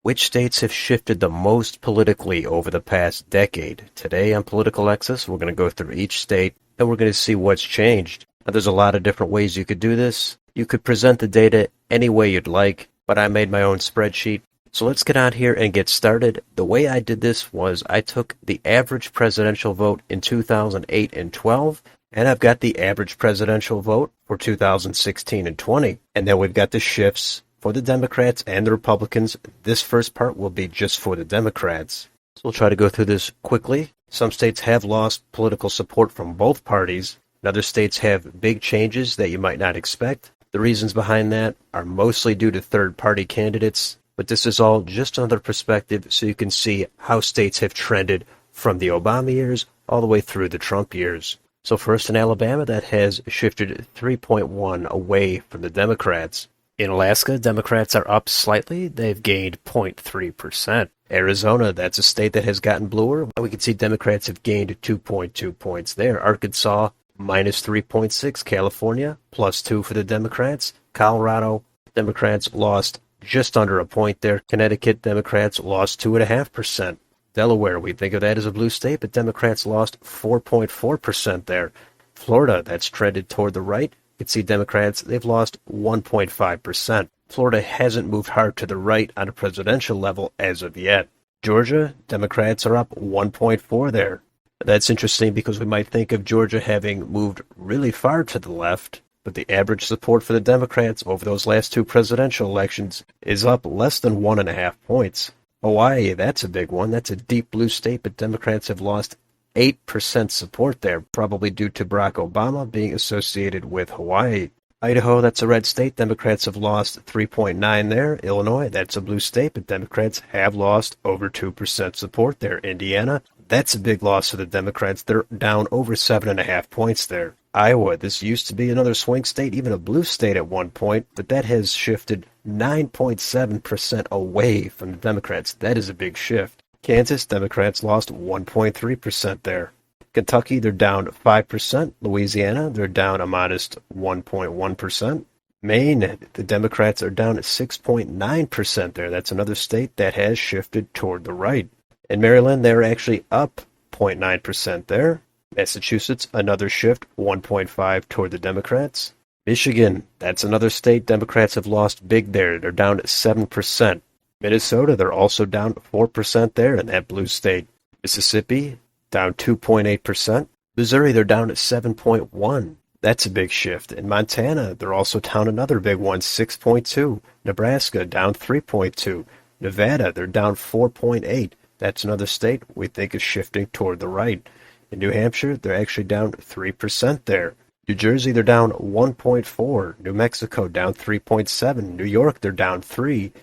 Which states have shifted the most politically over the past decade? Today on Political Axis, we're going to go through each state and we're going to see what's changed. Now, there's a lot of different ways you could do this. You could present the data any way you'd like, but I made my own spreadsheet. So let's get on here and get started. The way I did this was I took the average presidential vote in 2008 and 12, and I've got the average presidential vote for 2016 and 20. And then we've got the shifts for the Democrats and the Republicans. This first part will be just for the Democrats. So we'll try to go through this quickly. Some states have lost political support from both parties, and other states have big changes that you might not expect. The reasons behind that are mostly due to third-party candidates, but this is all just another perspective so you can see how states have trended from the Obama years all the way through the Trump years. So first in Alabama, that has shifted 3.1 away from the Democrats. In Alaska, Democrats are up slightly. They've gained 0.3%. Arizona, that's a state that has gotten bluer. We can see Democrats have gained 2.2 points there. Arkansas, minus 3.6. California, plus 2 for the Democrats. Colorado, Democrats lost just under a point there. Connecticut, Democrats lost 2.5%. Delaware, we think of that as a blue state, but Democrats lost 4.4% there. Florida, that's trended toward the right. You can see Democrats, they've lost 1.5%. Florida hasn't moved hard to the right on a presidential level as of yet. Georgia, Democrats are up 1.4 there. That's interesting because we might think of Georgia having moved really far to the left, but the average support for the Democrats over those last two presidential elections is up less than 1.5 points. Hawaii, that's a big one. That's a deep blue state, but Democrats have lost 8% support there, probably due to Barack Obama being associated with Hawaii. Idaho, that's a red state. Democrats have lost 3.9 there. Illinois, that's a blue state, but Democrats have lost over 2% support there. Indiana, that's a big loss for the Democrats. They're down over 7.5 points there. Iowa, this used to be another swing state, even a blue state at one point, but that has shifted 9.7% away from the Democrats. That is a big shift. Kansas, Democrats lost 1.3% there. Kentucky, they're down 5%. Louisiana, they're down a modest 1.1%. Maine, the Democrats are down 6.9% there. That's another state that has shifted toward the right. In Maryland, they're actually up 0.9% there. Massachusetts, another shift, 1.5 toward the Democrats. Michigan, that's another state Democrats have lost big there. They're down 7%. Minnesota, they're also down 4% there in that blue state. Mississippi, down 2.8%. Missouri, they're down at 7.1. That's a big shift. In Montana, they're also down another big one, 6.2. Nebraska, down 3.2. Nevada, they're down 4.8. That's another state we think is shifting toward the right. In New Hampshire, they're actually down 3% there. New Jersey, they're down 1.4. New Mexico, down 3.7. New York, they're down 3.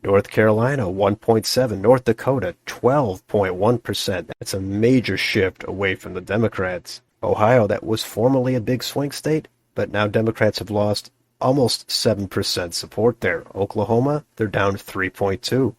North Carolina, 1.7. North Dakota, 12.1%. That's a major shift away from the Democrats. Ohio, that was formerly a big swing state, but now Democrats have lost almost 7% support there. Oklahoma, they're down 3.2.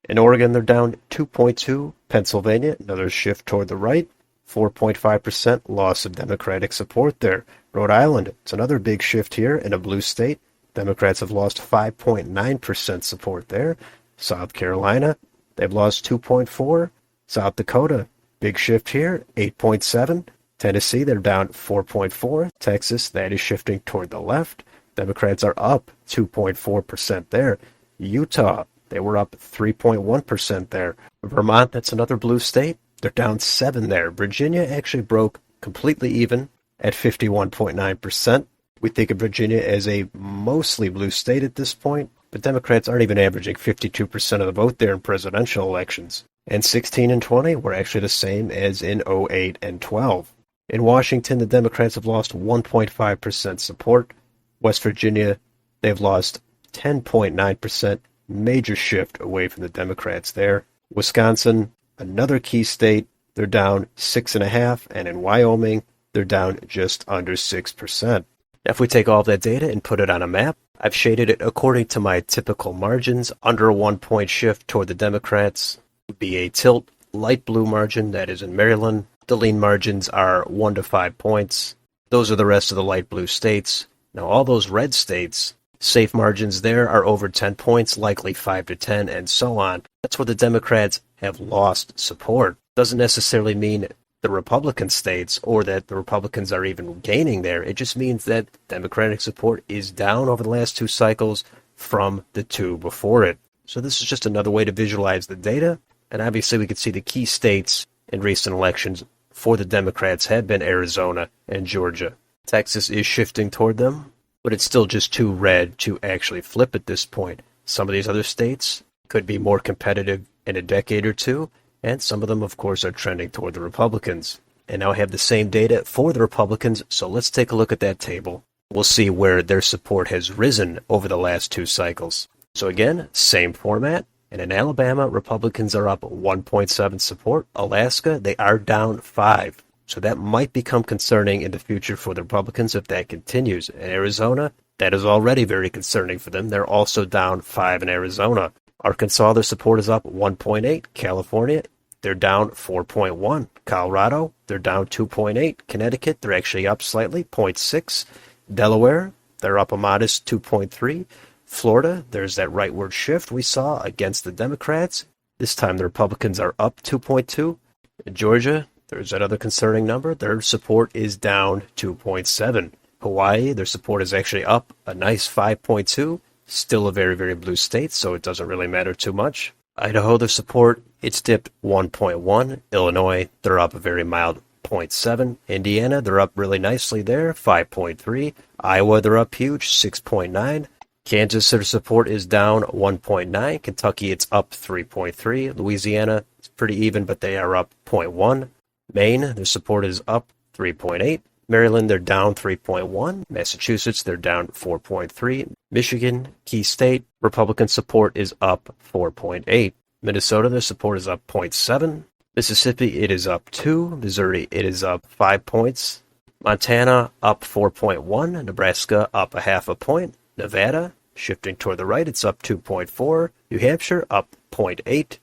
In Oregon, they're down 2.2. Pennsylvania, another shift toward the right. 4.5% loss of Democratic support there. Rhode Island, it's another big shift here in a blue state. Democrats have lost 5.9% support there. South Carolina, they've lost 2.4. South Dakota, big shift here, 8.7. Tennessee, they're down 4.4. Texas, that is shifting toward the left. Democrats are up 2.4% there. Utah, they were up 3.1% there. Vermont, that's another blue state. They're down 7 there. Virginia actually broke completely even at 51.9%. We think of Virginia as a mostly blue state at this point, but Democrats aren't even averaging 52% of the vote there in presidential elections. And 16 and 20 were actually the same as in 08 and 12. In Washington, the Democrats have lost 1.5% support. West Virginia, they've lost 10.9%, major shift away from the Democrats there. Wisconsin, another key state, they're down 6.5%, and in Wyoming, they're down just under 6%. If we take all of that data and put it on a map, I've shaded it according to my typical margins. Under a 1-point shift toward the Democrats would be a tilt light blue margin, that is in Maryland. The lean margins are 1 to 5 points. Those are the rest of the light blue states. Now all those red states, Safe margins there are over 10 points, likely 5 to 10, and so on. That's where the Democrats have lost support. Doesn't necessarily mean the Republican states or that the Republicans are even gaining there. It just means that Democratic support is down over the last two cycles from the two before it. So this is just another way to visualize the data. And obviously we can see the key states in recent elections for the Democrats have been Arizona and Georgia. Texas is shifting toward them, but it's still just too red to actually flip at this point. Some of these other states could be more competitive in a decade or two, and some of them, of course, are trending toward the Republicans. And now I have the same data for the Republicans, so let's take a look at that table. We'll see where their support has risen over the last two cycles. So again, same format. And in Alabama, Republicans are up 1.7 support. Alaska, they are down 5. So that might become concerning in the future for the Republicans if that continues. In Arizona, that is already very concerning for them. They're also down 5 in Arizona. Arkansas, their support is up 1.8. California, they're down 4.1. Colorado, they're down 2.8. Connecticut, they're actually up slightly, 0.6. Delaware, they're up a modest 2.3. Florida, there's that rightward shift we saw against the Democrats. This time the Republicans are up 2.2. In Georgia, there's that other concerning number. Their support is down 2.7. Hawaii, their support is actually up a nice 5.2. Still a very, very blue state, so it doesn't really matter too much. Idaho, their support, it's dipped 1.1. Illinois, they're up a very mild 0.7. Indiana, they're up really nicely there, 5.3. Iowa, they're up huge, 6.9. Kansas, their support is down 1.9. Kentucky, it's up 3.3. Louisiana, it's pretty even, but they are up 0.1. Maine, their support is up 3.8. Maryland, they're down 3.1. Massachusetts, they're down 4.3. Michigan, key state, Republican support is up 4.8. Minnesota, their support is up 0.7. Mississippi, it is up 2. Missouri, it is up 5 points. Montana, up 4.1. Nebraska, up a half a point. Nevada, shifting toward the right, it's up 2.4. New Hampshire, up 0.8.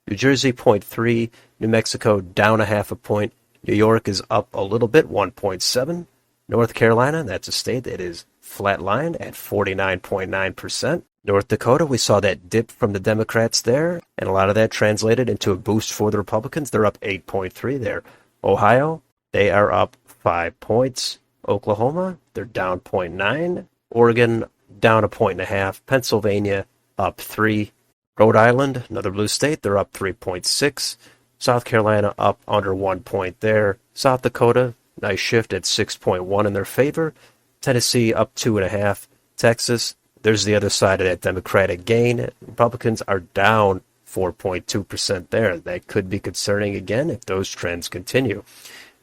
New Jersey, 0.3. New Mexico, down a half a point. New York is up a little bit, 1.7. North Carolina, that's a state that is flatlined at 49.9%. North Dakota, we saw that dip from the Democrats there, and a lot of that translated into a boost for the Republicans. They're up 8.3 there. Ohio, they are up 5 points. Oklahoma, they're down 0.9. Oregon, down a 1.5. Pennsylvania, up 3. Rhode Island, another blue state, they're up 3.6. South Carolina, up under 1 point there. South Dakota, nice shift at 6.1 in their favor. Tennessee, up 2.5. Texas, there's the other side of that Democratic gain. Republicans are down 4.2% there. That could be concerning again if those trends continue.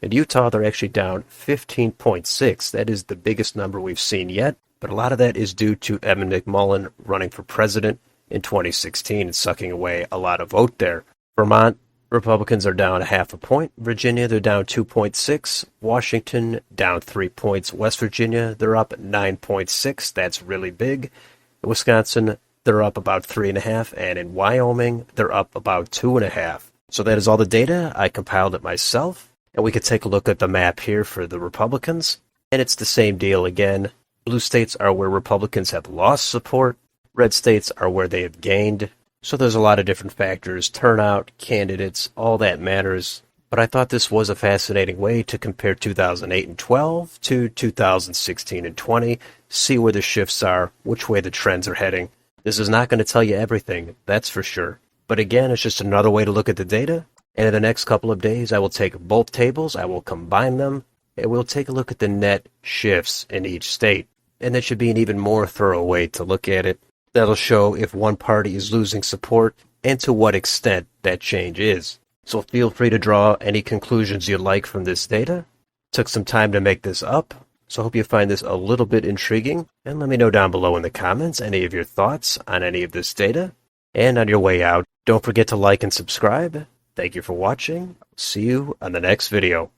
In Utah, they're actually down 15.6. That is the biggest number we've seen yet. But a lot of that is due to Evan McMullin running for president in 2016 and sucking away a lot of vote there. Vermont, Republicans are down a half a point. Virginia, they're down 2.6. Washington, down 3 points. West Virginia, they're up 9.6. That's really big. In Wisconsin, they're up about 3.5. And in Wyoming, they're up about 2.5. So that is all the data. I compiled it myself. And we could take a look at the map here for the Republicans. And it's the same deal again. Blue states are where Republicans have lost support. Red states are where they have gained. So there's a lot of different factors, turnout, candidates, all that matters. But I thought this was a fascinating way to compare 2008 and 12 to 2016 and 20, see where the shifts are, which way the trends are heading. This is not going to tell you everything, that's for sure. But again, it's just another way to look at the data. And in the next couple of days, I will take both tables, I will combine them, and we'll take a look at the net shifts in each state. And that should be an even more thorough way to look at it. That'll show if one party is losing support and to what extent that change is. So feel free to draw any conclusions you'd like from this data. Took some time to make this up, so I hope you find this a little bit intriguing. And let me know down below in the comments any of your thoughts on any of this data. And on your way out, don't forget to like and subscribe. Thank you for watching. See you on the next video.